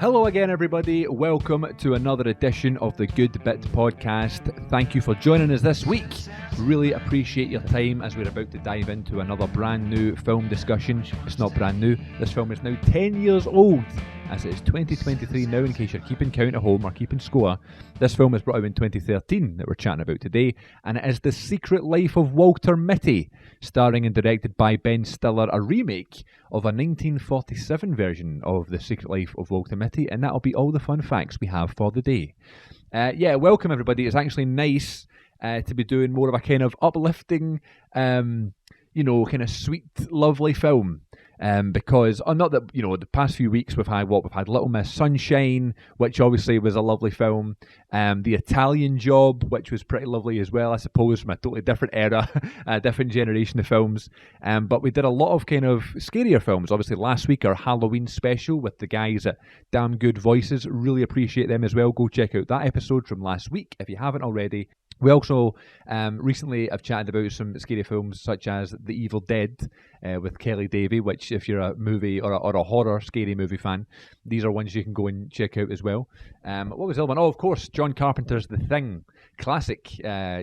Hello again, everybody. Welcome to another edition of the Good Bit Podcast. Thank you for joining us this week. Really appreciate your time as we're about to dive into another brand new film discussion. It's not brand new. This film is now 10 years old, as it is 2023 now, in case you're keeping count at home or keeping score. This film was brought out in 2013 that we're chatting about today, and it is The Secret Life of Walter Mitty, starring and directed by Ben Stiller, a remake of a 1947 version of The Secret Life of Walter Mitty, and that'll be all the fun facts we have for the day. Welcome everybody. It's actually nice to be doing more of a kind of uplifting, kind of sweet, lovely film. Because not that the past few weeks we've had Little Miss Sunshine, which obviously was a lovely film, The Italian Job, which was pretty lovely as well, I suppose, from a totally different era, a different generation of films. But we did a lot of kind of scarier films. Obviously last week our Halloween special with the guys at Damn Good Voices, really appreciate them as well. Go check out that episode from last week if you haven't already. We also recently have chatted about some scary films such as The Evil Dead with Kelly Davey, which if you're a movie or a horror scary movie fan, these are ones you can go and check out as well. What was the other one? Oh, of course, John Carpenter's The Thing, classic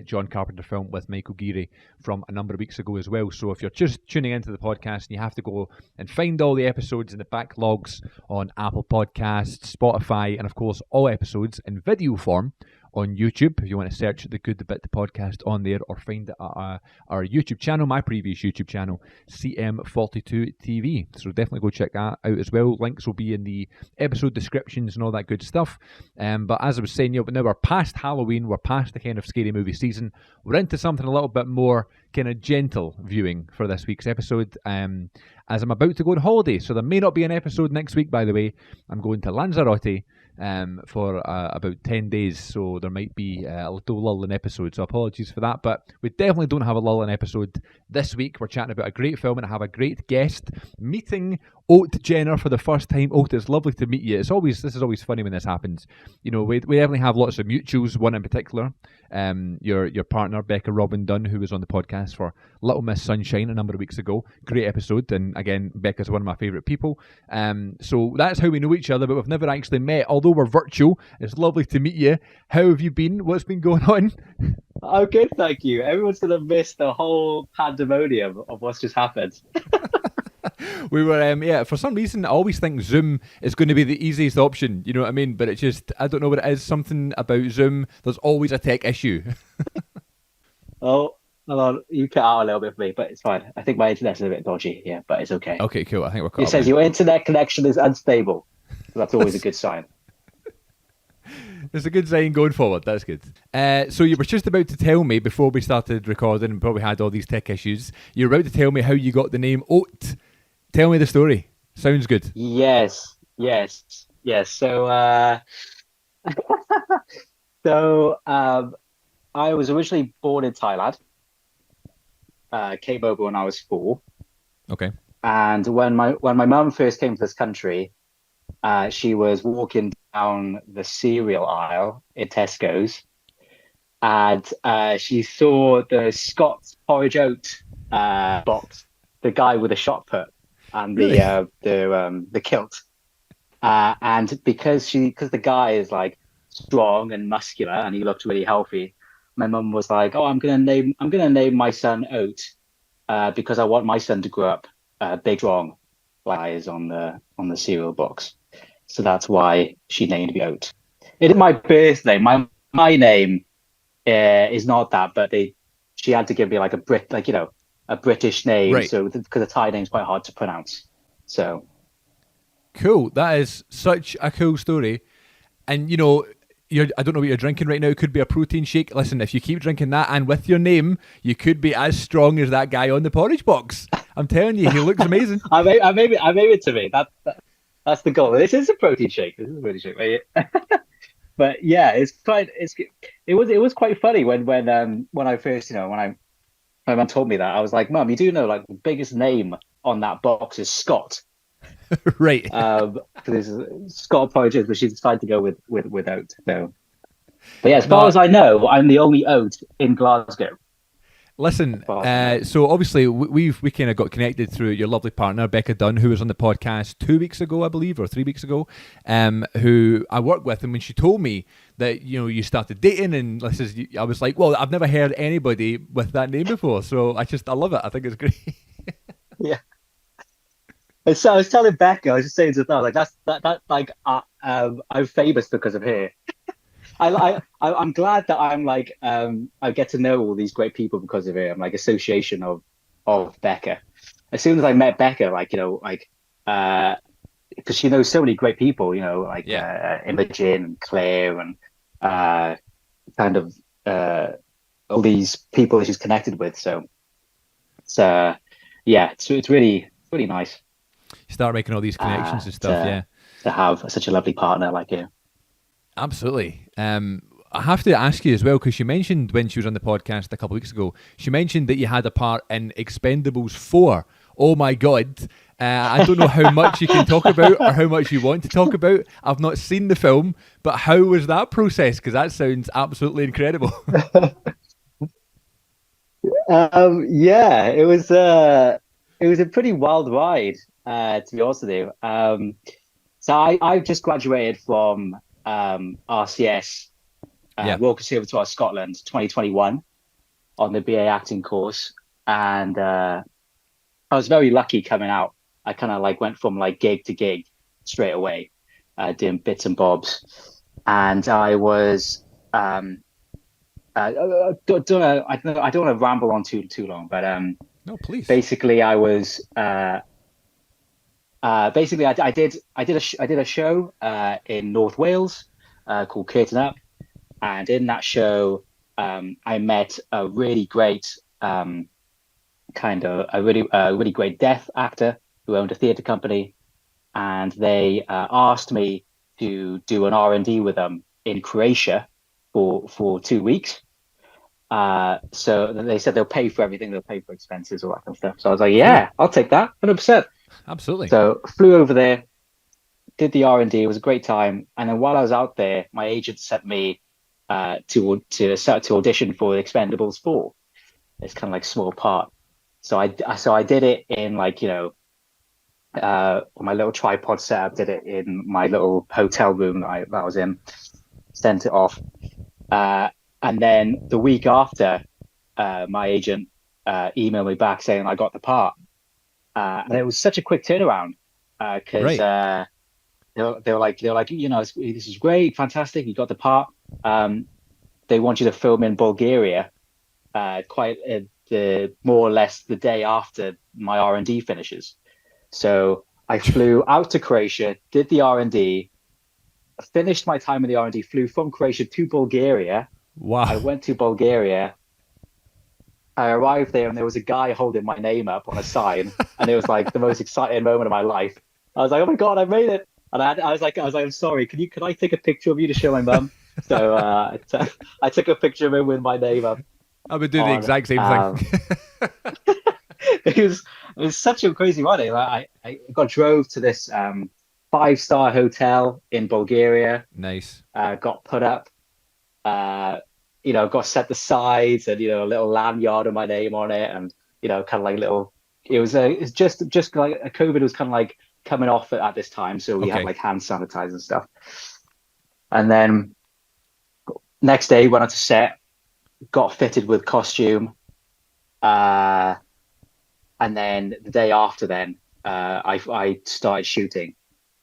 John Carpenter film with Michael Geary from a number of weeks ago as well. So if you're just tuning into the podcast and you have to go and find all the episodes in the backlogs on Apple Podcasts, Spotify, and of course all episodes in video form on YouTube, if you want to search the Good Bit Podcast on there, or find it at our YouTube channel, my previous YouTube channel, CM42 TV. So definitely go check that out as well. Links will be in the episode descriptions and all that good stuff. But as I was saying, but now we're past Halloween, we're past the kind of scary movie season. We're into something a little bit more kind of gentle viewing for this week's episode, as I'm about to go on holiday. So there may not be an episode next week, by the way. I'm going to Lanzarote for about 10 days, so there might be a little lull in episode, so apologies for that, but we definitely don't have a lull in episode this week. We're chatting about a great film and I have a great guest, meeting Oat Jenner for the first time. Oat, it's lovely to meet you. This is always funny when this happens. We definitely have lots of mutuals, one in particular, your partner Becca Robin Dunn, who was on the podcast for Little Miss Sunshine a number of weeks ago. Great episode, and again, Becca's one of my favourite people. So that's how we know each other, but we've never actually met, although we're virtual. It's lovely to meet you. How have you been? What's been going on? I'm good, thank you. Everyone's going to miss the whole pandemonium of what's just happened. We were, for some reason, I always think Zoom is going to be the easiest option, you know what I mean? But it's just, I don't know what it is, something about Zoom, there's always a tech issue. Oh, hold on, you cut out a little bit for me, but it's fine. I think my internet's a bit dodgy, yeah, but it's okay. Okay, cool, I think we're caught It says your internet connection is unstable, so that's always a good sign. It's a good sign going forward, that's good. So you were just about to tell me, before we started recording and probably had all these tech issues, you were about to tell me how you got the name Oat. Tell me the story. Sounds good. Yes. So, I was originally born in Thailand. Came over when I was 4. Okay. And when my mum first came to this country, she was walking down the cereal aisle in Tesco's, and she saw the Scott's porridge oat box, the guy with the shot put and Really? the kilt, and because the guy is like strong and muscular and he looked really healthy, my mum was like, "Oh, I'm gonna name my son Oat, because I want my son to grow up big, strong, like I is on the cereal box." So that's why she named me Oat. It is my birth name. My name is not that, but she had to give me like a British name, right. So because the Thai name is quite hard to pronounce. So cool. That is such a cool story. And I don't know what you're drinking right now. It could be a protein shake. Listen, if you keep drinking that and with your name, you could be as strong as that guy on the porridge box. I'm telling you, he looks amazing. I made it to me. That's the goal. This is a protein shake. Right? But yeah, it was quite funny when I first, when my mum told me that. I was like, "Mum, you do know like the biggest name on that box is Scott." Right. This is Scott porridge, but she decided to go with Oat. So, but yeah, as far as I know, I'm the only Oat in Glasgow. Listen, Apart from that. so obviously we kind of got connected through your lovely partner Becca Dunn, who was on the podcast 2 weeks ago, I believe, or 3 weeks ago, who I work with, and when she told me that you started dating, and I was like, well, I've never heard anybody with that name before, so I love it. I think it's great. Yeah. And so I was telling Becca, I was just saying to her, like that like I'm famous because of her. I'm glad that I'm like I get to know all these great people because of her. I'm like association of Becca. As soon as I met Becca, like uh because she knows so many great people, like Yeah. Imogen and Claire and uh kind of all these people that she's connected with. So it's yeah, it's really nice You start making all these connections and stuff, to yeah. have such a lovely partner like you. Absolutely. I have to ask you as well, because she mentioned when she was on the podcast a couple of weeks ago, she mentioned that you had a part in Expendables 4. Oh my God. I don't know how much you can talk about or how much you want to talk about. I've not seen the film, but how was that process? Because that sounds absolutely incredible. Yeah, it was a pretty wild ride, to be honest with you. So I've just graduated from RCS, Yeah. Royal Conservatoire Scotland 2021 on the BA acting course. And I was very lucky coming out. I kind of like went from like gig to gig straight away, doing bits and bobs. And I was I don't want to ramble on too long, but No, please. basically I was basically I did a show in North Wales called Curtain Up, and in that show I met a really great kind of a really great deaf actor who owned a theatre company, and they asked me to do an R&D with them in Croatia for 2 weeks. So they said they'll pay for everything, they'll pay for expenses, all that kind of stuff. So I was like, Cool. yeah, I'll take that, 100%. Absolutely. So flew over there, did the R&D. It was a great time. And then while I was out there, my agent sent me to audition for Expendables 4. It's kind of like small part. So I did it in like my little tripod setup. Did it in my little hotel room that I was in. Sent it off. Uh, and then the week after, my agent emailed me back saying I got the part. And it was such a quick turnaround because Right. they were like, this is great, fantastic, you got the part. They want you to film in Bulgaria, quite the more or less the day after my R&D finishes. So I flew out to Croatia, did the R&D, finished my time in the R&D, flew from Croatia to Bulgaria. I Wow. went to Bulgaria. I arrived there and there was a guy holding my name up on a sign, and it was like the most exciting moment of my life. I was like, "Oh my God, I made it!" And I was like, "I'm sorry, can I take a picture of you to show my mum?" So I took a picture of him with my name up I would do the on. exact same thing. It was such a crazy ride. I got drove to this 5-star hotel in Bulgaria. Nice. Got put up. Uh, got set the sides and a little lanyard with my name on it, and kind of like little. It's just like COVID was kind of like coming off at this time, so we had Okay. like hand sanitizer and stuff. And then next day went on to set, got fitted with costume, uh, and then the day after, then I started shooting,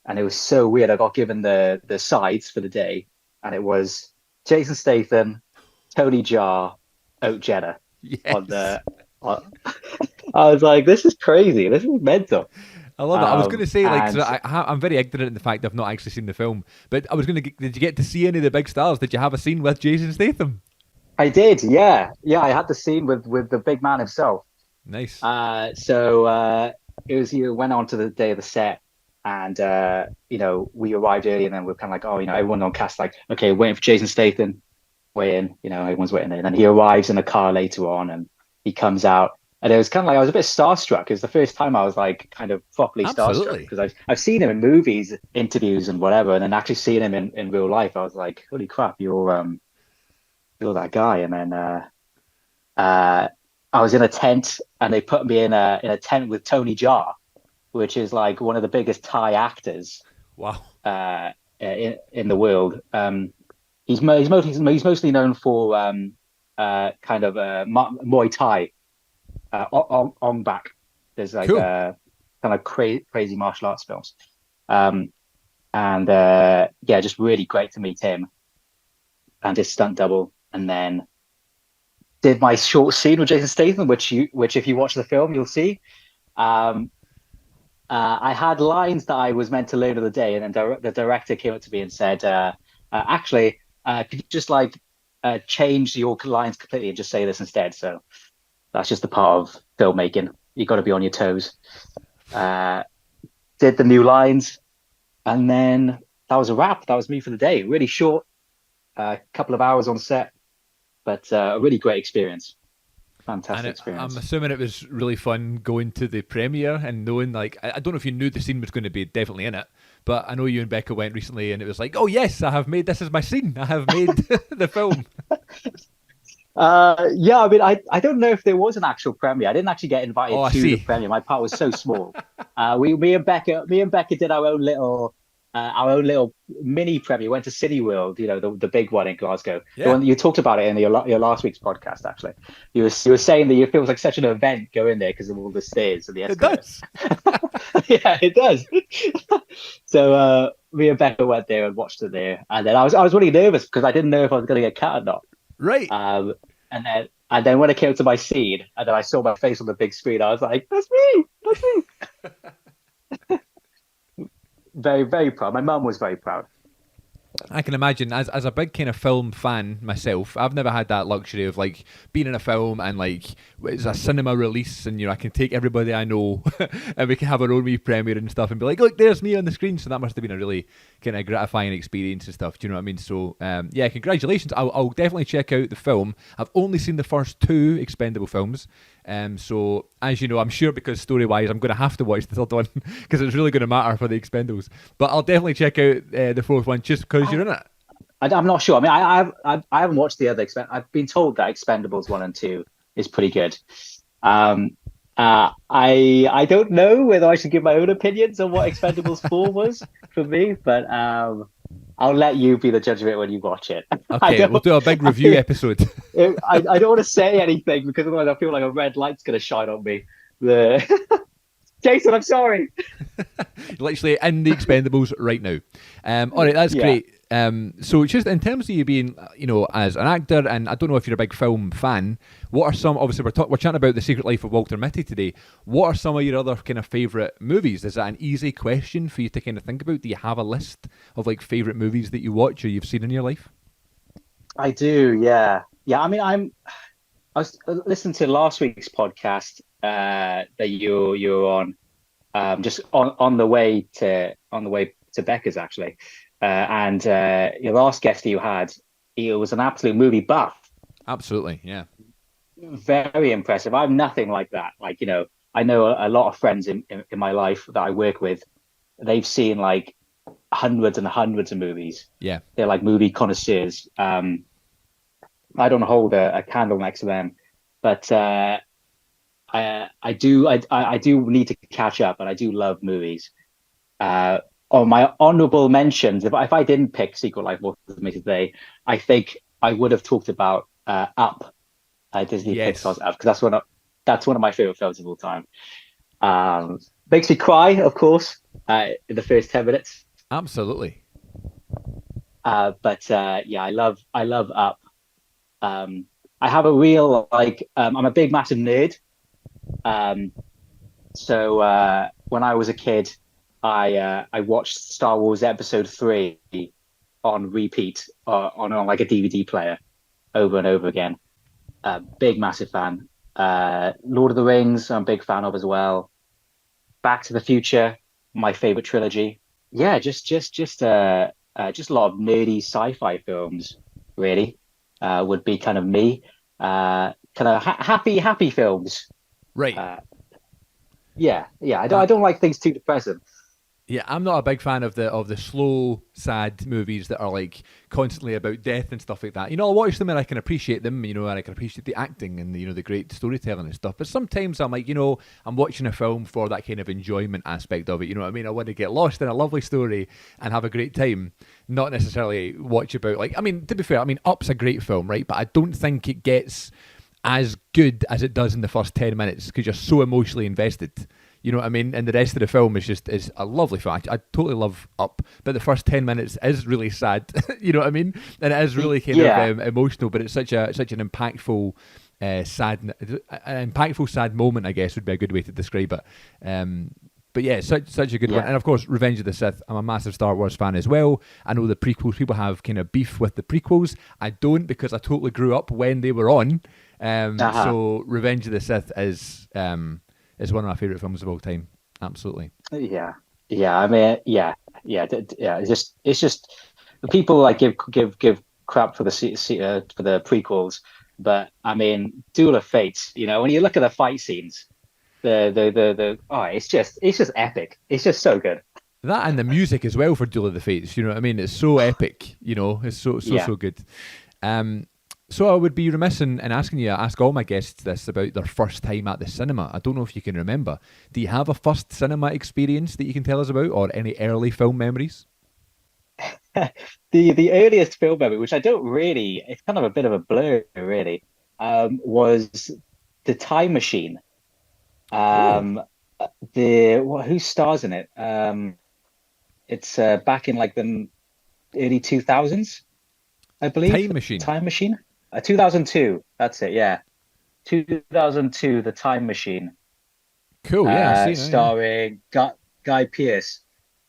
and it was so weird. I got given the sides for the day, and it was Jason Statham, Tony Jaa, Oat Jenner on Yes. the. On, I was like, this is crazy. This is mental. I love it. I was going to say, like, 'cause And I'm very ignorant in the fact I've not actually seen the film, but I was going to. Did you get to see any of the big stars? Did you have a scene with Jason Statham? I did, yeah, yeah. I had the scene with the big man himself. Nice. So it was went on to the day of the set, and we arrived early, and then we are kind of like, oh, everyone on cast like, okay, waiting for Jason Statham, waiting, everyone's waiting, and then he arrives in a car later on, and he comes out. And it was kind of like I was a bit starstruck. It was the first time I was like kind of properly starstruck Absolutely. because I've seen him in movies, interviews, and whatever, and then actually seeing him in real life, I was like, holy crap, you're that guy. And then uh I was in a tent, and they put me in a tent with Tony Jaa, which is like one of the biggest Thai actors Wow. in the world. He's mostly known for kind of Muay Thai, Ong Bak. There's like Cool. kind of crazy martial arts films. Um, and yeah, just really great to meet him and his stunt double. And then did my short scene with Jason Statham, which if you watch the film, you'll see. Um, I had lines that I was meant to learn of the day, and then the director came up to me and said, "Actually, could you just like change your lines completely and just say this instead?" So that's just the part of filmmaking. You got to be on your toes. Uh, did the new lines, and then that was a wrap. That was me for the day. Really short, a couple of hours on set, but a really great experience. And Fantastic I'm experience. assuming it was really fun going to the premiere and knowing, like, I don't know if you knew the scene was going to be definitely in it, but I know you and Becca went recently and it was like, oh, yes, I have made this as my scene. I have made the film. Yeah, I mean, I don't know if there was an actual premiere. I didn't actually get Oh, invited I to the see. premiere. My part was so small. Me and Becca did our own little mini premiere. Went to City World, the big one in Glasgow. The Yeah, one you talked about it in your last week's podcast. Actually, you were saying that it feels like such an event going there because of all the stairs and the it escalators. does. Yeah, it does. So me and Becca went there and watched it there, and then I was really nervous because I didn't know if I was going to get cut or not. Right. Um, and then when it came to my scene, and then I saw my face on the big screen, I was like, "That's me, that's me." Very, very proud. My mum was very proud. I can imagine as a big kind of film fan myself, I've never had that luxury of like being in a film and like it's a cinema release and I can take everybody I know and we can have our own wee premiere and stuff and be like, look, there's me on the screen. So that must have been a really kind of gratifying experience and stuff. Do you know what I mean? So yeah, congratulations. I'll definitely check out the film. I've only seen the first two Expendable films. So as you know, I'm sure because story wise, I'm going to have to watch the third one because it's really going to matter for the Expendables. But I'll definitely check out the fourth one just because you're I, in it. I'm not sure. I mean, I haven't watched the other I've been told that Expendables 1 and 2 is pretty good. Um, I don't know whether I should give my own opinions on what Expendables 4 was for me, but I'll let you be the judge of it when you watch it. I Okay, we'll don't. do a big review I, episode. I don't want to say anything because otherwise I feel like a red light's going to shine on me. The Jason, I'm sorry. Literally in the Expendables right now. All right, that's Yeah. great. So just in terms of you being, as an actor, and I don't know if you're a big film fan, what are some? Obviously, we're chatting about The Secret Life of Walter Mitty today. What are some of your other kind of favorite movies? Is that an easy question for you to kind of think about? Do you have a list of like favorite movies that you watch or you've seen in your life? I do, yeah. Yeah, I mean, I was listening to last week's podcast that you're on, just on the way to Becca's actually, and your last guest that you had, he was an absolute movie buff, Absolutely, yeah. very impressive. I'm nothing like that. Like, I know a lot of friends in my life that I work with. They've seen like hundreds and hundreds of movies. Yeah. They're like movie connoisseurs. I don't hold a candle next to them, but I do need to catch up, and I do love movies. Uh, on my honorable mentions, if I didn't pick Secret Life of Walter Mitty today, I think I would have talked about Up, Disney Pixar's Yes. Up, because that's one of my favorite films of all time. Makes me cry, of course, in the first 10 minutes. Absolutely. But yeah, I love Up. Um, I have a real I'm a big massive nerd. Um, so when I was a kid, I watched Star Wars Episode 3 on repeat on like a DVD player over and over again. Big massive fan. Lord of the Rings, I'm a big fan of as well. Back to the Future, my favorite trilogy. Yeah, just a lot of nerdy sci-fi films, really, would be kind of me. Kind of happy films. Right. Uh, yeah, yeah. I don't Uh, I don't like things too depressing. Yeah, I'm not a big fan of the slow, sad movies that are like constantly about death and stuff like that. You know, I'll watch them and I can appreciate them, you know, and I can appreciate the acting and the great storytelling and stuff. But sometimes I'm like, I'm watching a film for that kind of enjoyment aspect of it. You know what I mean? I want to get lost in a lovely story and have a great time, not necessarily watch about like. I mean, to be fair, I mean, Up's a great film, right? But I don't think it gets as good as it does in the first 10 minutes because you're so emotionally invested. You know what I mean? And the rest of the film is a lovely film. I totally love Up, but the first 10 minutes is really sad. You know what I mean? And it is really kind Yeah, of emotional. But it's such an impactful, sad moment. I guess would be a good way to describe it. But yeah, such a good one. yeah, And of course, Revenge of the Sith. I'm a massive Star Wars fan as well. I know the prequels. People have kind of beef with the prequels. I don't because I totally grew up when they were on. uh-huh. So Revenge of the Sith is one of my favorite films of all time. Absolutely. Yeah, yeah. I mean, yeah. It's just the people like give crap for for the prequels, but I mean, Duel of Fates. You know, when you look at the fight scenes, oh, it's just epic. It's just so good. That and the music as well for Duel of the Fates. You know what I mean? It's so epic. You know, it's Yeah. so good. Um, so I would be remiss in asking you, I ask all my guests this about their first time at the cinema. I don't know if you can remember. Do you have a first cinema experience that you can tell us about, or any early film memories? The earliest film memory, which I don't really, it's kind of a bit of a blur, really, was the Time Machine. Oh, Um, who stars in it? It's back in like the early 2000s, I believe. Time Machine. Time Machine? 2002. That's it. Yeah. 2002, The Time Machine, Cool. Yeah, I see now. Yeah. starring Guy Pearce.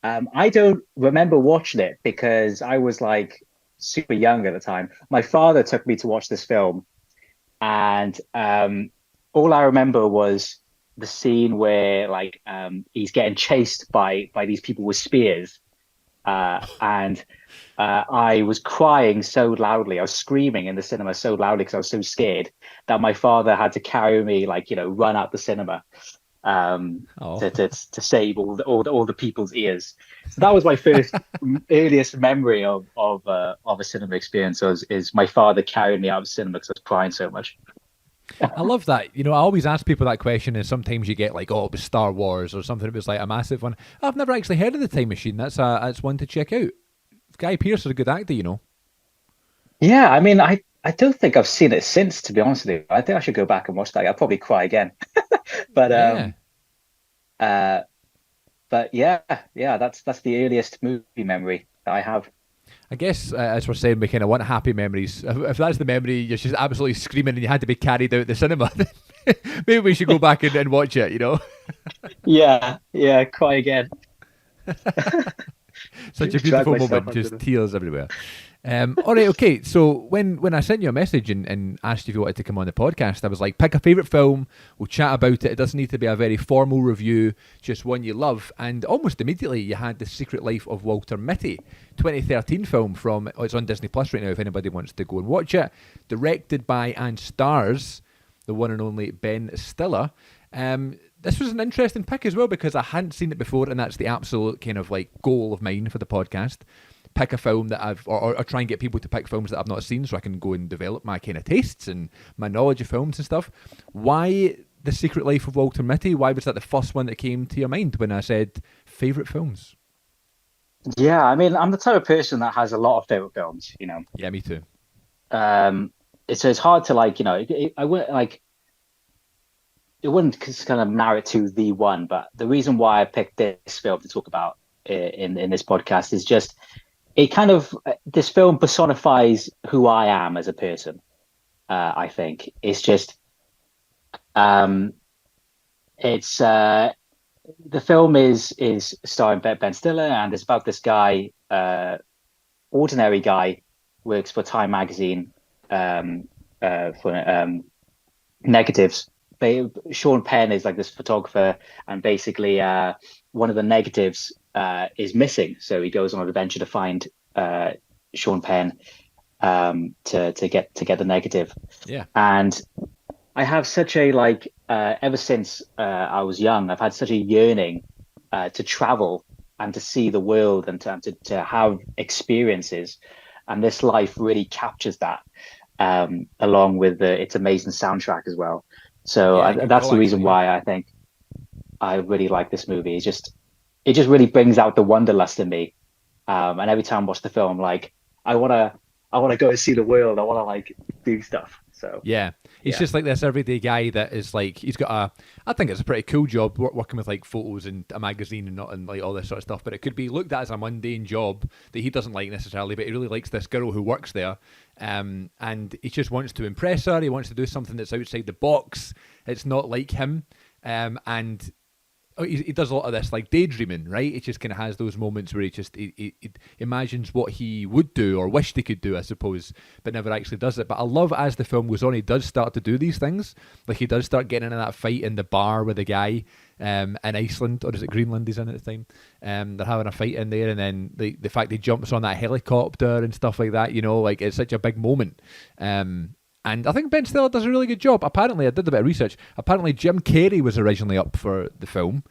I don't remember watching it because I was like super young at the time. My father took me to watch this film, and all I remember was the scene where like he's getting chased by these people with spears, and I was crying so loudly. I was screaming in the cinema so loudly because I was so scared that my father had to carry me, like, run out the cinema Oh, to save all the people's ears. So that was my first earliest memory of a cinema experience. Is my father carrying me out of the cinema because I was crying so much. I love that. You know, I always ask people that question, and sometimes you get like, "Oh, it was Star Wars" or something. It was like a massive one. I've never actually heard of the Time Machine. That's one to check out. Guy Pearce is a good actor, you know. Yeah, I mean, I don't think I've seen it since, to be honest with you. I think I should go back and watch that. I'll probably cry again. But Yeah. uh but yeah, yeah, that's the earliest movie memory that I have. I guess as we're saying, we kind of want happy memories. If that's the memory, you're just absolutely screaming and you had to be carried out the cinema. Maybe we should go back and watch it. You know, Yeah, yeah, cry again. such a Drag beautiful myself moment, under just the. tears everywhere. All right, okay. So when I sent you a message and asked if you wanted to come on the podcast, I was like, pick a favorite film. We'll chat about it. It doesn't need to be a very formal review, just one you love. And almost immediately, you had The Secret Life of Walter Mitty, 2013 film from. Oh, it's on Disney Plus right now. If anybody wants to go and watch it, directed by and stars the one and only Ben Stiller. This was an interesting pick as well because I hadn't seen it before, and that's the absolute kind of like goal of mine for the podcast. Pick a film that or try and get people to pick films that I've not seen so I can go and develop my kind of tastes and my knowledge of films and stuff. Why The Secret Life of Walter Mitty? Why was that the first one that came to your mind when I said favourite films? Yeah, I mean, I'm the type of person that has a lot of favorite films. Yeah, me too. It's hard to like, I wouldn't like it wouldn't kind of narrow it to the one, but the reason why I picked this film to talk about in this podcast is just it kind of this film personifies who I am as a person. I think it's just um, it's the film is starring Ben Stiller, and it's about this guy, ordinary guy, works for Time magazine, for negatives. Sean Penn is like this photographer, and basically, one of the negatives is missing. So he goes on an adventure to find Sean Penn, to get the negative. Yeah. And I have such a ever since I was young, I've had such a yearning to travel and to see the world and to have experiences. And this life really captures that, along with its amazing soundtrack as well. So Yeah, good that's call the reason actually. Yeah. why I think I really like this movie. It just really brings out the wanderlust in me. And every time I watch the film, like I wanna I wanna go and see the world. I wanna like do stuff. So Yeah, he's yeah. just like this everyday guy that is like he's got a. I think it's a pretty cool job working with like photos and a magazine and not and like all this sort of stuff. But it could be looked at as a mundane job that he doesn't like necessarily. But he really likes this girl who works there, and he just wants to impress her. He wants to do something that's outside the box. It's not like him, and he does a lot of this like daydreaming, right? He just kind of has those moments where he imagines what he would do or wished he could do, I suppose, but never actually does it. But I love as the film goes on, he does start to do these things. Like he does start getting into that fight in the bar with the guy in Iceland, or is it Greenland he's in at the time? They're having a fight in there, and then the fact he jumps on that helicopter and stuff like that, you know, like it's such a big moment. And I think Ben Stiller does a really good job. Apparently, I did a bit of research. Apparently, Jim Carrey was originally up for the film.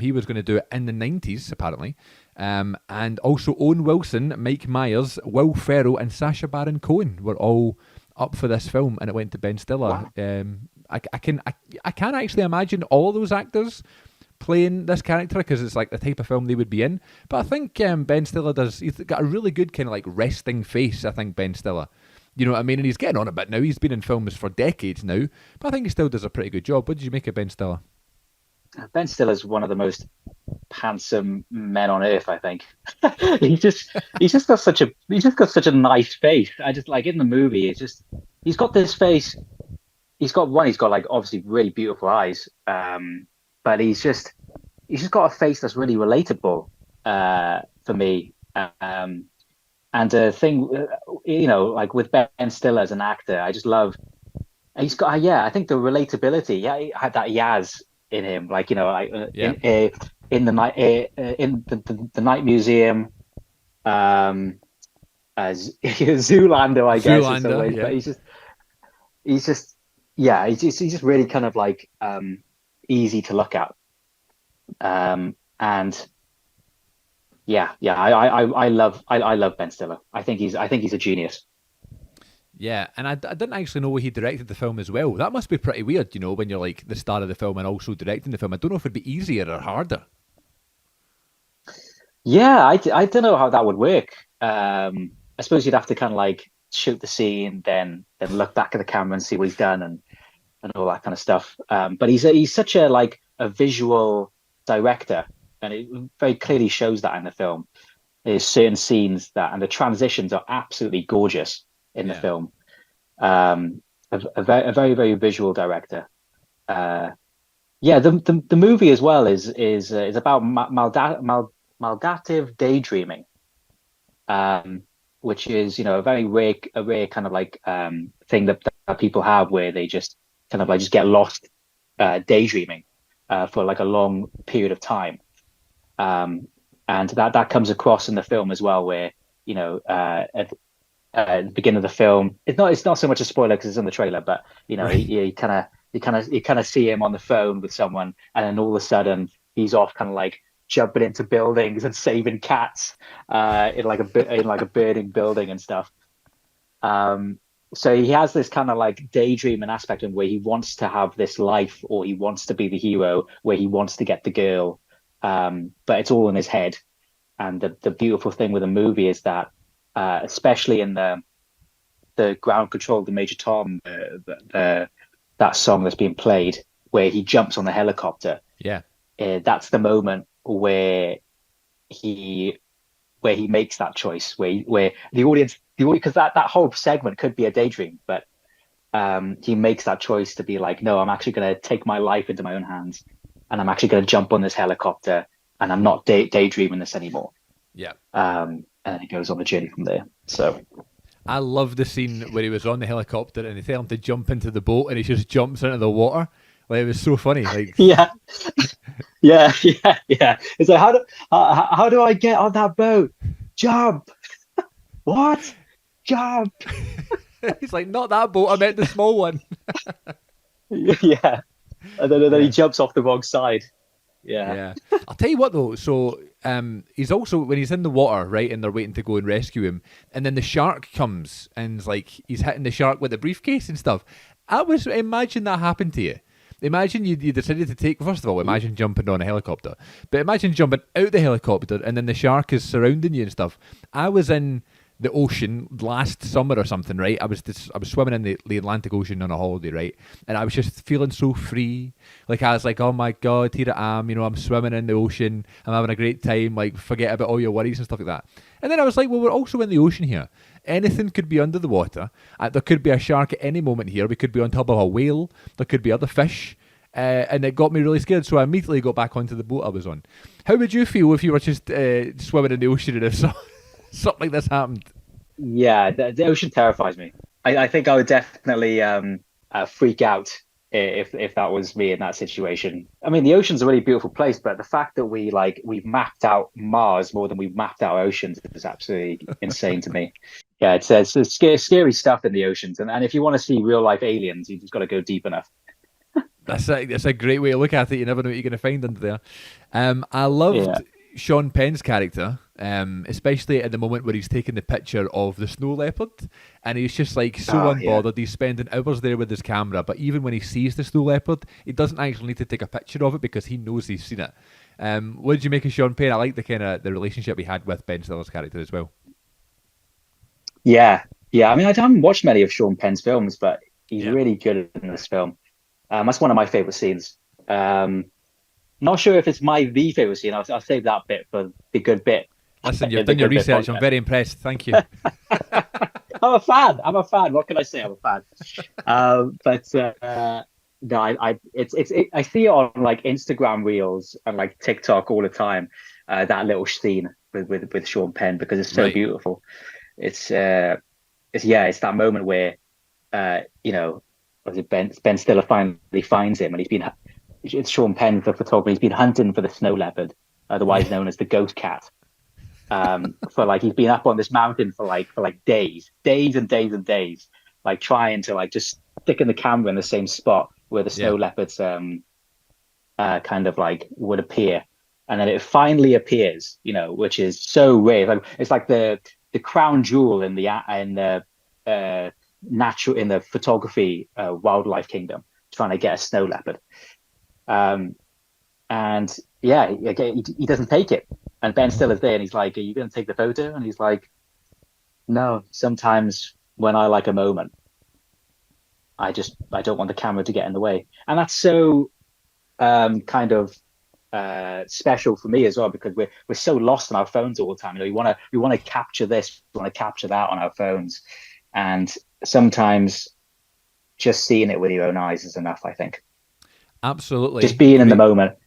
He was going to do it in the 90s, apparently. And also Owen Wilson, Mike Myers, Will Ferrell, and Sacha Baron Cohen were all up for this film, and it went to Ben Stiller. Wow. I can actually imagine all of those actors playing this character because it's like the type of film they would be in. But I think Ben Stiller does. He's got a really good kind of like resting face. I think Ben Stiller. You know what I mean? And he's getting on a bit now. He's been in films for decades now, but I think he still does a pretty good job. What did you make of Ben Stiller? Ben Stiller's one of the most handsome men on earth, I think. He's just got such a nice face. I just like in the movie, he's got this face. He's got like obviously really beautiful eyes. But he's just got a face that's really relatable for me. And a thing, like with Ben Stiller as an actor, I just love. He's got, yeah, I think the relatability, yeah, he had that Yaz in him, like like Yeah, in the night in the night museum, as Zoolander, I guess in some Zoolander. ways. But Yeah, he's just, yeah, he's just really kind of like easy to look at, and yeah, I love Ben Stiller. I think he's a genius. yeah. And I didn't actually know he directed the film as well. That must be pretty weird, you know, when you're like the star of the film and also directing the film. I don't know if it'd be easier or harder. Yeah, I don't know how that would work. I suppose you'd have to kind of like shoot the scene, then look back at the camera and see what he's done and all that kind of stuff. But he's such a like a visual director, and it very clearly shows that in the film. There's certain scenes and the transitions are absolutely gorgeous in the Yeah. film. A very very visual director. Uh, yeah, the movie as well is about maldative daydreaming, um, which is a rare kind of like thing that people have where they just kind of like just get lost daydreaming for like a long period of time, um, and that comes across in the film as well, where at the beginning of the film, it's not so much a spoiler because it's in the trailer, but Right. you kind of see him on the phone with someone, and then all of a sudden he's off kind of like jumping into buildings and saving cats in like a burning building and stuff. So he has this kind of like daydreaming aspect in where he wants to have this life, or he wants to be the hero, where he wants to get the girl, but it's all in his head. And the beautiful thing with the movie is that, especially in the ground control, the Major Tom, that song that's being played, where he jumps on the helicopter, Yeah. that's the moment he where he makes that choice, where the audience, because that whole segment could be a daydream, but he makes that choice to be like, no, I'm actually going to take my life into my own hands, and I'm actually going to jump on this helicopter, and I'm not daydreaming this anymore. Yeah. And then he goes on the journey from there. So I love the scene where he was on the helicopter and they tell him to jump into the boat and he just jumps into the water. Like it was so funny. Like yeah, yeah. It's like how do I get on that boat? Jump! What? Jump! he's like, not that boat, I meant the small one. Yeah, and then he Yeah. jumps off the wrong side. Yeah. Yeah. I'll tell you what though, so he's also, when he's in the water, right, and they're waiting to go and rescue him, and then the shark comes and like he's hitting the shark with the briefcase and stuff. Imagine that happened to you. Imagine you decided to take, first of all, imagine jumping on a helicopter, but imagine jumping out the helicopter and then the shark is surrounding you and stuff. I was in the ocean last summer or something, right? I was swimming in the Atlantic Ocean on a holiday, right? And I was just feeling so free. Like, I was like, oh my God, here I am, I'm swimming in the ocean, I'm having a great time, like, forget about all your worries and stuff like that. And then I was like, well, we're also in the ocean here. Anything could be under the water. There could be a shark at any moment here. We could be on top of a whale. There could be other fish. And it got me really scared, so I immediately got back onto the boat I was on. How would you feel if you were just swimming in the ocean and if something like this happened? Yeah, the ocean terrifies me. I think I would definitely freak out if that was me in that situation. I mean, the ocean's a really beautiful place, but the fact that we've mapped out Mars more than we've mapped out oceans is absolutely insane to me. Yeah, it's scary stuff in the oceans, and if you want to see real life aliens, you've just got to go deep enough. That's a great way to look at it. You never know what you're going to find under there. I loved Sean Penn's character, especially at the moment where he's taking the picture of the snow leopard, and he's just like so unbothered. Yeah. He's spending hours there with his camera, but even when he sees the snow leopard, he doesn't actually need to take a picture of it because he knows he's seen it. What did you make of Sean Penn? I like the relationship he had with Ben Stiller's character as well. Yeah. I mean, I haven't watched many of Sean Penn's films, but he's really good in this film. That's one of my favorite scenes. Not sure if it's the favorite scene. I'll save that bit for the good bit. Listen, you've done your research. I'm very impressed. Thank you. I'm a fan. What can I say? I'm a fan. No, I see it on like Instagram reels and like TikTok all the time. That little scene with Sean Penn, because it's so beautiful. It's that moment where Ben Stiller finally finds him, and it's Sean Penn, the photographer. He's been hunting for the snow leopard, otherwise known as the ghost cat. He's been up on this mountain for days and days, like trying to like just sticking the camera in the same spot where the snow leopards kind of like would appear, and then it finally appears, which is so rare. It's like the crown jewel in the photography wildlife kingdom, trying to get a snow leopard. He doesn't take it, and Ben Stiller's there, and he's like, "Are you going to take the photo?" And he's like, "No. Sometimes when I like a moment, I don't want the camera to get in the way." And that's so kind of special for me as well, because we're so lost on our phones all the time. We want to capture this, we want to capture that on our phones, and sometimes just seeing it with your own eyes is enough, I think. Absolutely. Just being in the moment.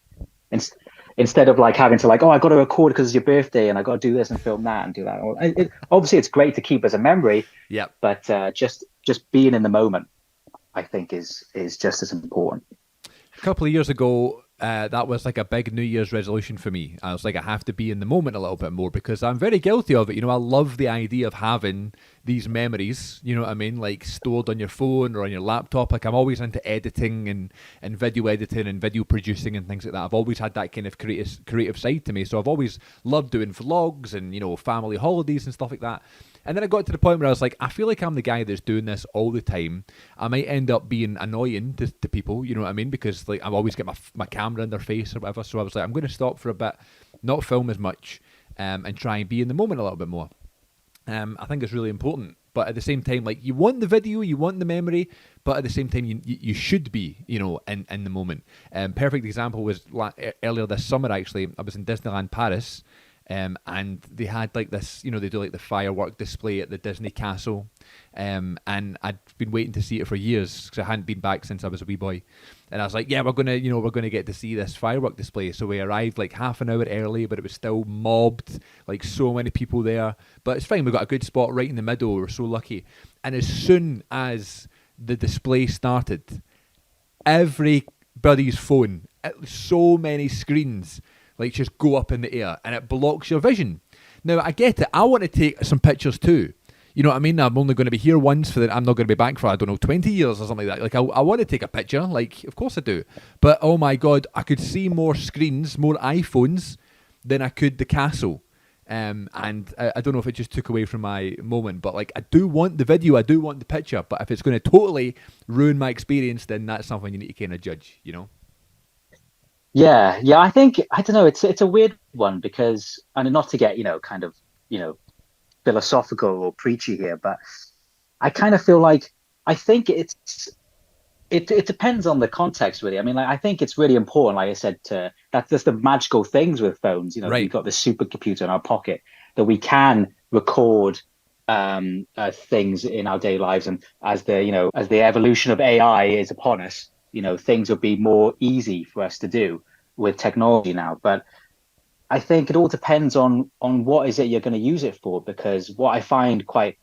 Instead of like having to I got to record because it's your birthday and I got to do this and film that and do that. Obviously, it's great to keep as a memory. Yeah. But just being in the moment, I think, is just as important. A couple of years ago, that was like a big New Year's resolution for me. I was like, I have to be in the moment a little bit more, because I'm very guilty of it. I love the idea of having these memories, you know what I mean, like stored on your phone or on your laptop. Like, I'm always into editing and video editing and video producing and things like that. I've always had that kind of creative side to me. So I've always loved doing vlogs and, family holidays and stuff like that. And then I got to the point where I was like, I feel like I'm the guy that's doing this all the time. I might end up being annoying to people, you know what I mean? Because like I always get my camera in their face or whatever. So I was like, I'm going to stop for a bit, not film as much, and try and be in the moment a little bit more. I think it's really important. But at the same time, like, you want the video, you want the memory, but at the same time, you should be, in the moment. Perfect example was earlier this summer, actually. I was in Disneyland Paris. And they had like this, they do like the firework display at the Disney castle. And I'd been waiting to see it for years because I hadn't been back since I was a wee boy. And I was like, yeah, we're going to get to see this firework display. So we arrived like half an hour early, but it was still mobbed, like so many people there. But it's fine. We got a good spot right in the middle. We were so lucky. And as soon as the display started, everybody's phone, so many screens, like just go up in the air, and it blocks your vision. Now, I get it. I want to take some pictures too. You know what I mean? I'm only going to be here once I'm not going to be back for, 20 years or something like that. Like, I want to take a picture. Like, of course I do. But, oh my God, I could see more screens, more iPhones than I could The Castle. And I don't know if it just took away from my moment, but like I do want the video, I do want the picture, but if it's going to totally ruin my experience, then that's something you need to kind of judge, you know? Yeah, yeah. I don't know. It's a weird one because, and not to get kind of you know philosophical or preachy here, but I kind of feel like I think it depends on the context, really. I mean, like I think it's really important, like I said, to that's just the magical things with phones. We've Right, got this supercomputer in our pocket that we can record things in our daily lives, and as the evolution of AI is upon us, things will be more easy for us to do with technology now. But I think it all depends on what is it you're going to use it for, because what I find quite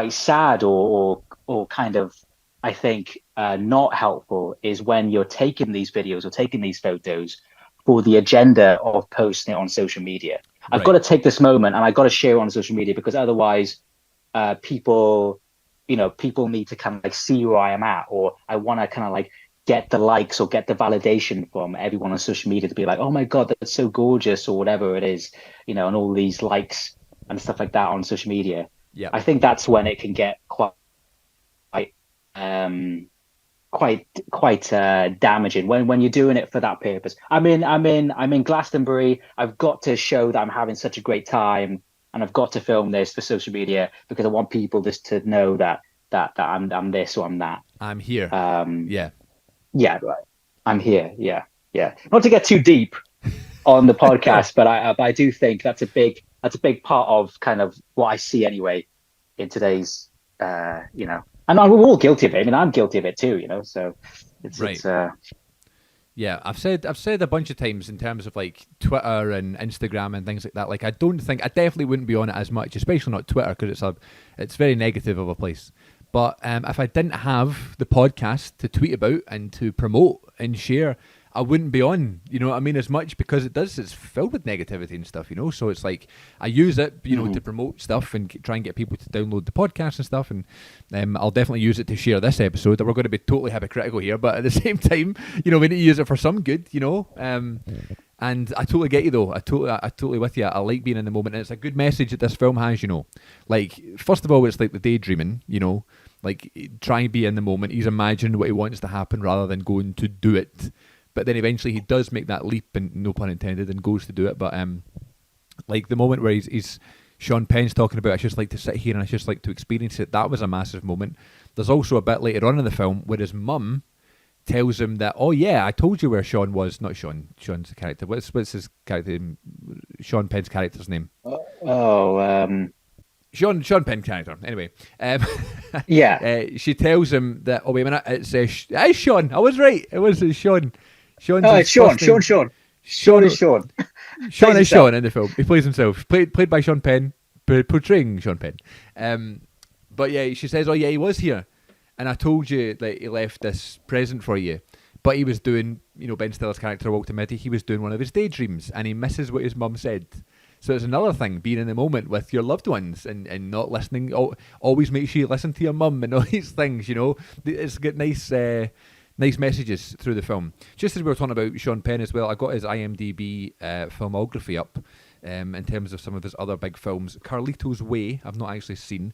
sad or kind of I think not helpful is when you're taking these videos or taking these photos for the agenda of posting it on social media. I've got right. to take this moment and I've got to share it on social media because otherwise people people need to kind of like see where I am at, or I want to kind of like get the likes or get the validation from everyone on social media to be like, oh my God, that's so gorgeous, or whatever it is, and all these likes and stuff like that on social media. Yeah. I think that's when it can get um quite damaging when you're doing it for that purpose. I'm in Glastonbury. I've got to show that I'm having such a great time, and I've got to film this for social media because I want people just to know that I'm this or I'm that. I'm here. Um, Yeah. yeah, right. I'm here. Yeah, yeah. Not to get too deep on the podcast, but I do think that's a big part of kind of what I see anyway in today's and we're all guilty of it. I mean, I'm guilty of it too, so it's Right. it's uh Yeah, I've said a bunch of times in terms of like Twitter and Instagram and things like that. Like, I don't think I definitely wouldn't be on it as much, especially not Twitter, because it's very negative of a place. But if I didn't have the podcast to tweet about and to promote and share, I wouldn't be on. You know what I mean? As much, because it's filled with negativity and stuff. So it's like I use it, to mhm. promote stuff and try and get people to download the podcast and stuff. And I'll definitely use it to share this episode. We're going to be totally hypocritical here, but at the same time, we need to use it for some good. And I totally get you though. I totally with you. I like being in the moment, and it's a good message that this film has. Like, first of all, it's like the daydreaming. Like, try and be in the moment. He's imagining what he wants to happen rather than going to do it. But then eventually he does make that leap, and no pun intended, and goes to do it. But like the moment where he's Sean Penn's talking about, I just like to sit here and I just like to experience it. That was a massive moment. There's also a bit later on in the film where his mum tells him that, oh yeah, I told you where Sean was. Not Sean. Sean's the character. What's his character? Sean Penn's character's name. Oh, Sean Penn character. Anyway, yeah. she tells him that. Oh wait a minute, it's Sean. I was right. It was Sean. Sean's Oh, his it's Sean. first name. Sean is Sean. Sean Plays is himself. Sean in the film. He plays himself. Played by Sean Penn, portraying Sean Penn. But yeah, she says, "Oh yeah, he was here, and I told you that he left this present for you." But he was doing, Ben Stiller's character Walter Mitty. He was doing one of his daydreams, and he misses what his mum said. So it's another thing, being in the moment with your loved ones and not listening. Always make sure you listen to your mum and all these things. It's got nice messages through the film. Just as we were talking about Sean Penn as well, I got his IMDb filmography up in terms of some of his other big films. Carlito's Way, I've not actually seen.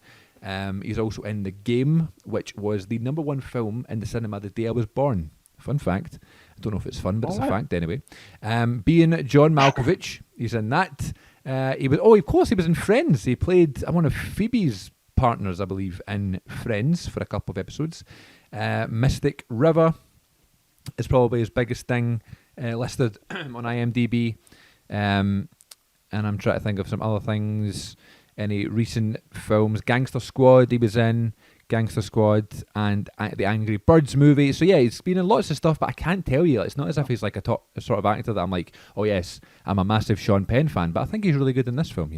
He's also in The Game, which was the number one film in the cinema the day I was born. Fun fact. I don't know if it's fun, but it's a fact anyway. Being John Malkovich, he's in that. Of course, he was in Friends. He played one of Phoebe's partners, I believe, in Friends for a couple of episodes. Mystic River is probably his biggest thing listed on IMDb. And I'm trying to think of some other things. Any recent films? Gangster Squad, he was in. Gangster Squad and the Angry Birds movie. So yeah, he's been in lots of stuff, but I can't tell you. It's not as if he's like a sort of actor that I'm like, oh yes, I'm a massive Sean Penn fan. But I think he's really good in this film.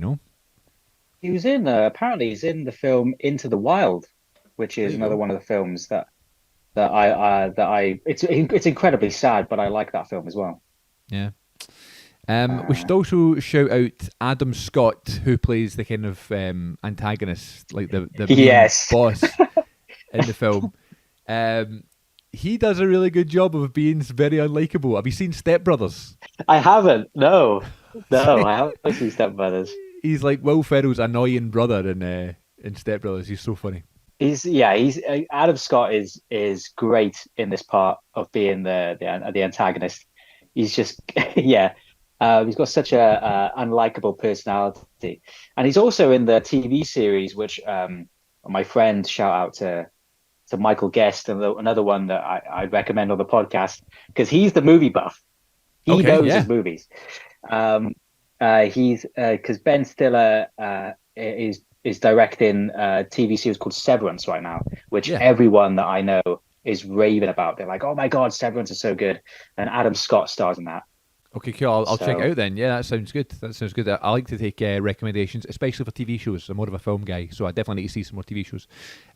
He was in apparently he's in the film Into the Wild, which There is you another go. one of the films that I it's incredibly sad, but I like that film as well. Yeah. We Uh, should also shout out Adam Scott, who plays the kind of antagonist, like the main yes. boss in the film. He does a really good job of being very unlikable. Have you seen Step Brothers? I haven't. No, So no, I haven't seen Step Brothers. he's like Will Ferrell's annoying brother in Step Brothers. He's so funny. He's Adam Scott is great in this part of being the antagonist. He's just yeah, he's got such a unlikable personality, and he's also in the TV series, which my friend shout out to Michael Guest, and another one that I recommend on the podcast because he's the movie buff. He Okay, knows yeah. his movies. Um, he's because Ben Stiller is directing a TV series called Severance right now, which Yeah. everyone that I know is raving about. They're like, "Oh my God, Severance is so good," and Adam Scott stars in that. Okay, cool. I'll check it So out then. Yeah, that sounds good. That sounds good. I like to take recommendations, especially for TV shows. I'm more of a film guy, so I definitely need to see some more TV shows.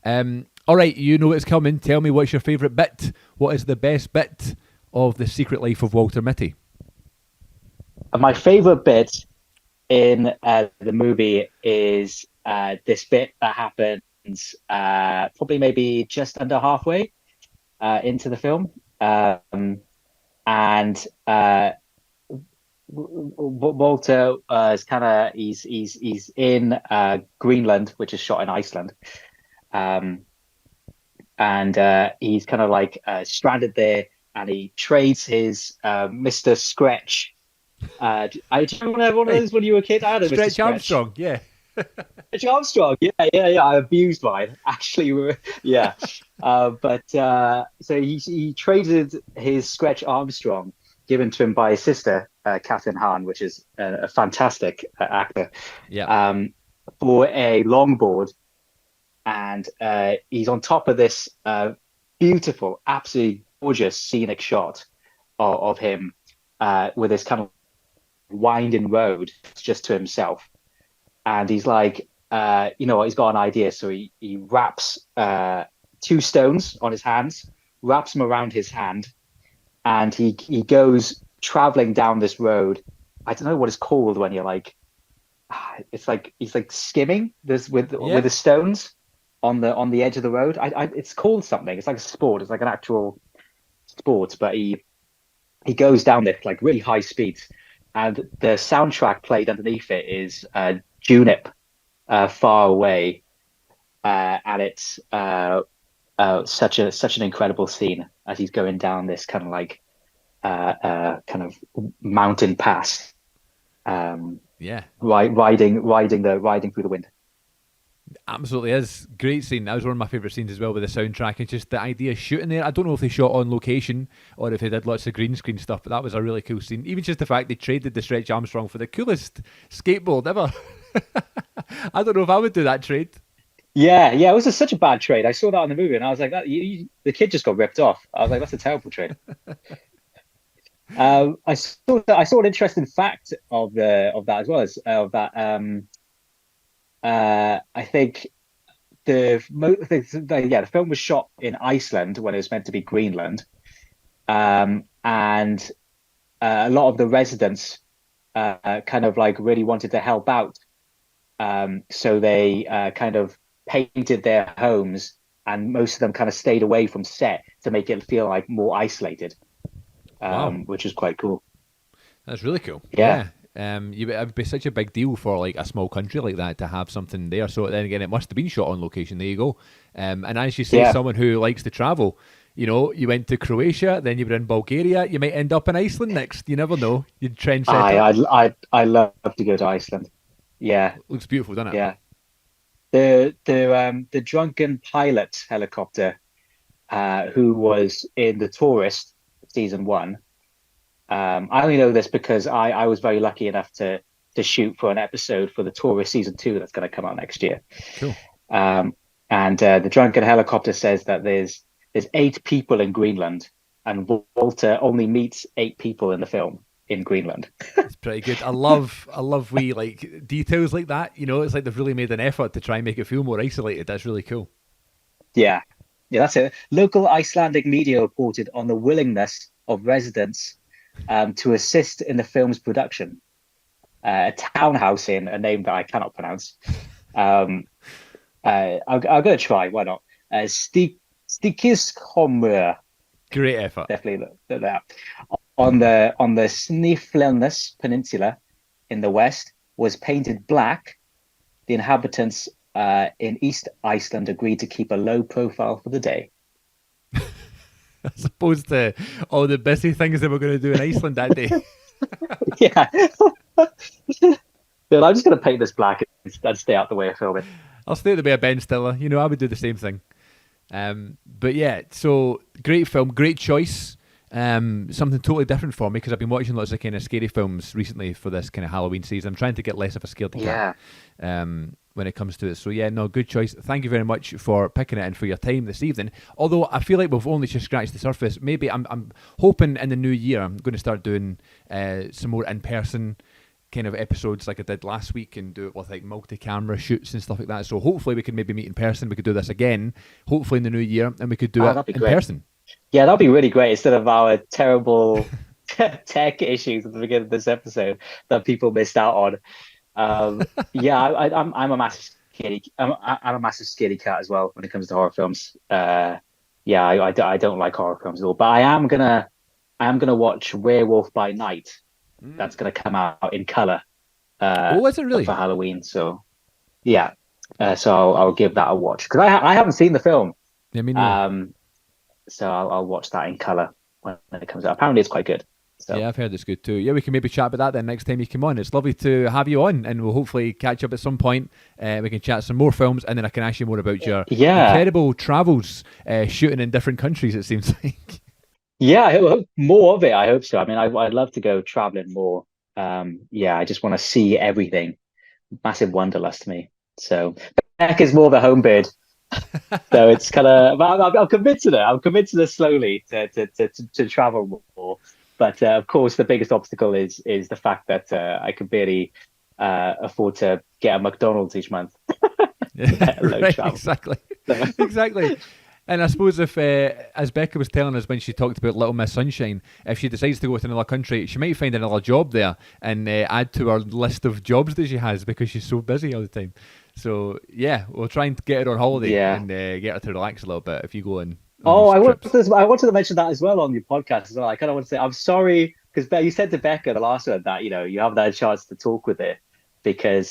All right, you know what's coming. Tell me what's your favourite bit. What is the best bit of The Secret Life of Walter Mitty? my favorite bit in the movie is this bit that happens probably maybe just under halfway into the film. And Walter is kind of he's in Greenland, which is shot in Iceland, um, and he's kind of like stranded there, and he trades his Mr. Scratch. Do you remember one of Hey, those when you were a kid? I had a Mr. Stretch Scratch. Armstrong. Yeah. Stretch Armstrong, yeah. I abused mine. Actually, yeah. But so he traded his Stretch Armstrong, given to him by his sister, Catherine Hahn, which is a fantastic actor, Yeah. um, for a longboard, and he's on top of this beautiful, absolutely gorgeous scenic shot of him with this kind of winding road just to himself, and he's like, you know what, he's got an idea. So he wraps two stones on his hands, wraps them around his hand, and he goes traveling down this road. I don't know what it's called when you're like, it's like he's like skimming this with Yeah. the stones on the edge of the road. It's called something. It's like a sport. It's like an actual sport, but he goes down this like really high speeds, and the soundtrack played underneath it is Junip, Far Away, and it's such an incredible scene as he's going down this kind of like kind of mountain pass, Yeah. riding through the wind. Absolutely is. Great scene. That was one of my favourite scenes as well with the soundtrack. It's just the idea of shooting there. I don't know if they shot on location or if they did lots of green screen stuff, but that was a really cool scene. Even just the fact they traded the Stretch Armstrong for the coolest skateboard ever. I don't know if I would do that trade. Yeah, it was such a bad trade. I saw that in the movie, and I was like, the kid just got ripped off. I was like, that's a terrible trade. I saw an interesting fact of that as well as of that. I think the film was shot in Iceland when it was meant to be Greenland, and a lot of the residents kind of like really wanted to help out, so they kind of painted their homes, and most of them kind of stayed away from set to make it feel like more isolated, Wow. which is quite cool. That's really cool. Yeah, Yeah. It would be such a big deal for like a small country like that to have something there. So then again, it must have been shot on location. There you go. And as you say, yeah. someone who likes to travel, you know, you went to Croatia, then you were in Bulgaria. You might end up in Iceland next. You never know. You'd trendsetter. I love to go to Iceland. Yeah, Looks beautiful, doesn't it? yeah. The drunken pilot helicopter, who was in The Tourist season one. I only know this because I was very lucky enough to shoot for an episode for The Tourist season two that's going to come out next year. Cool. And the drunken helicopter says that there's 8 people in Greenland, and Walter only meets 8 people in the film in Greenland. It's pretty good. I love wee like details like that. You know, it's like they've really made an effort to try and make it feel more isolated. That's really cool. Yeah, yeah, that's it. Local Icelandic media reported on the willingness of residents to assist in the film's production. A townhouse in a name that I cannot pronounce. Um, I'm going to try. Why not? Stikiskomur. Great effort. Definitely that. on the Snæfellsnes Peninsula in the west was painted black. The inhabitants in East Iceland agreed to keep a low profile for the day. As opposed to all the busy things they were going to do in Iceland that day. Yeah. But I'm just going to paint this black and stay out the way of filming. I'll stay at the way of Ben Stiller. You know, I would do the same thing. But yeah, so great film, great choice. Something totally different for me because I've been watching lots of kind of scary films recently for this kind of Halloween season. I'm trying to get less of a scaredy cat when it comes to it. So yeah, no, good choice. Thank you very much for picking it and for your time this evening. Although I feel like we've only just scratched the surface. Maybe I'm hoping in the new year I'm going to start doing some more in-person kind of episodes like I did last week and do it with like multi-camera shoots and stuff like that. So hopefully we can maybe meet in person. We could do this again, hopefully in the new year, and we could do it in person. Yeah, that'd be really great instead of our terrible tech issues at the beginning of this episode that people missed out on. Yeah, I'm a massive I'm a massive scaredy cat as well when it comes to horror films. Yeah, I don't like horror films at all, but I am gonna watch Werewolf by Night. That's gonna come out in color. Oh, is it really? For Halloween? So yeah, so I'll give that a watch because I haven't seen the film. Yeah, me neither. So I'll watch that in color when it comes out. Apparently, it's quite good. So. Yeah, I've heard it's good too. Yeah, we can maybe chat about that then next time you come on. It's lovely to have you on, and we'll hopefully catch up at some point. We can chat some more films, and then I can ask you more about your incredible travels shooting in different countries, it seems like. Yeah, I hope more of it. I hope so. I mean, I'd love to go traveling more. Yeah, I just want to see everything. Massive wanderlust to me. So Beck is more of a home bird. So it's kind of I'm convinced of it. I'm convinced of it slowly to travel more. But of course, the biggest obstacle is the fact that I could barely afford to get a McDonald's each month. Right, exactly. Exactly. And I suppose if, as Becca was telling us when she talked about Little Miss Sunshine, if she decides to go to another country, she might find another job there and add to her list of jobs that she has because she's so busy all the time. So yeah, we'll try and get her on holiday and get her to relax a little bit if you go in. I wanted to mention that as well on your podcast as well. I kind of want to say I'm sorry because you said to Becca the last one that you haven't had a chance to talk with her because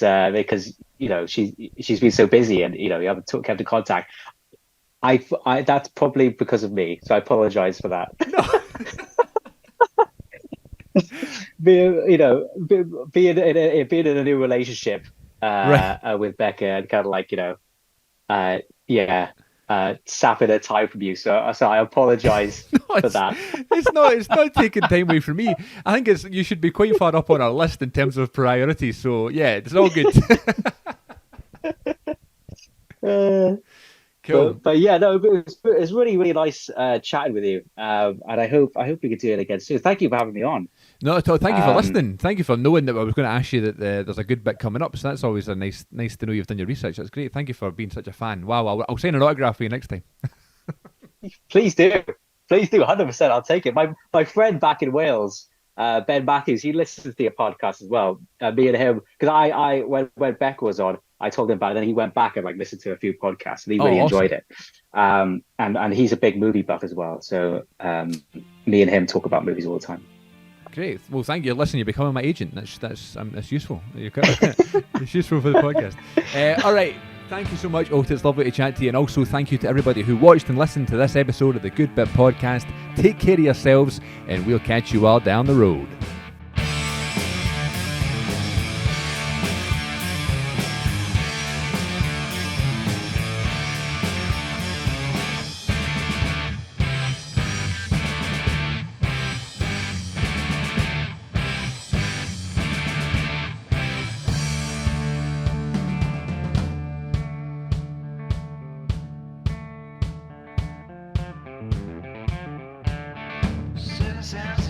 she's been so busy and you haven't kept in contact. I that's probably because of me, so I apologize for that. Being in a new relationship with Becca and kind of like sapping her time from you. So I apologize for that. It's not taking time away from me. I think you should be quite far up on our list in terms of priorities. So yeah, it's all good. Cool. But yeah, no, it's really, really nice chatting with you. And I hope we can do it again soon. Thank you for having me on. No, at all. Thank you for listening. Thank you for knowing that I was going to ask you that there's a good bit coming up. So that's always a nice to know you've done your research. That's great. Thank you for being such a fan. Wow, I'll sign an autograph for you next time. Please do. 100%. I'll take it. My friend back in Wales, Ben Matthews, he listens to your podcast as well. Me and him, because I when Becca was on, I told him about it, and he went back and listened to a few podcasts, and he really enjoyed it. And he's a big movie buff as well. So me and him talk about movies all the time. Great. Well, thank you. Listen, you're becoming my agent. That's useful. It's useful for the podcast. All right. Thank you so much, Oat. It's lovely to chat to you. And also thank you to everybody who watched and listened to this episode of the Good Bit Podcast. Take care of yourselves, and we'll catch you all down the road. Citizens